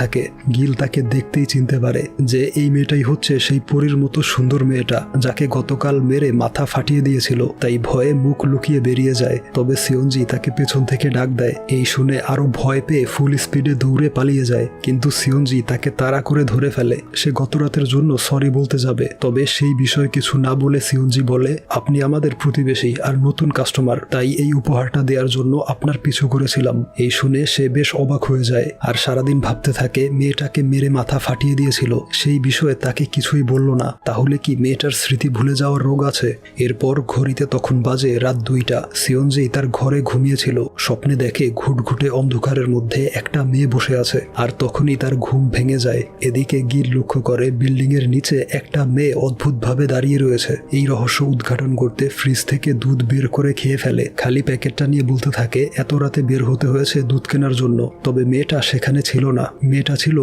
থাকে। গিল তাকে দেখতেই চিনতে পারে যে এই মেয়েটাই হচ্ছে সেই পরীর মতো সুন্দর মেয়েটা যাকে গতকাল মেরে মাথা ফাটিয়ে দিয়েছিল। তাই ভয়ে মুখ লুকিয়ে বেরিয়ে যায়। তবে সিয়নজি তাকে পেছন থেকে ডাক দেয়। এই শুনে আরো ভয় পেয়ে ফুল স্পিডে দৌড়ে পালিয়ে যায়, কিন্তু সিয়নজি তাকে তাড়া করে ধরে ফেলে। সে গত রাতের জন্য সরি বলতে যাবে, তবে সেই বিষয়ে কিছু না বলে সিয়নজি বলে, আপনি আমাদের প্রতিবেশী আর নতুন কাস্টমার, তাই এই উপহারটা দেওয়ার জন্য আপনার পিছু করেছিলাম। এই শুনে সে বেশ অবাক হয়ে যায় আর সারাদিন ভাবতে থাকে মেয়েটাকে মেরে মাথা ফাটিয়ে দিয়েছিল, সেই বিষয়ে তাকে কিছুই বলল না। তাহলে কি মেয়েটার স্মৃতি ভুলে যাওয়ার রোগ আছে? এরপর ঘড়িতে তখন বাজে রাত 2টা। সিয়নজি তার ঘরে ঘুমিয়েছিল। স্বপ্নে দেখে ঘুটঘুটে অন্ধকারের মধ্যে একটা মেয়ে বসে আছে, আর তখনই তার ঘুম ভেঙে যায়। এদিকে গিল লক্ষ্য করে বিল্ডিং এর নিচে একটা মেয়ে অদ্ভুতভাবে দাঁড়িয়ে রয়েছে। এই রহস্য উদ্ঘাটন করতে ফ্রিজ থেকে দুধ বের করে খেয়ে ফেলে। খালি প্যাকেটটা নিয়ে বলতে থাকে এত রাতে বের হতে হয়েছে দুধ কেনার জন্য। তবে মেয়েটা সেখানে ছিল না, মেয়েটা ছিল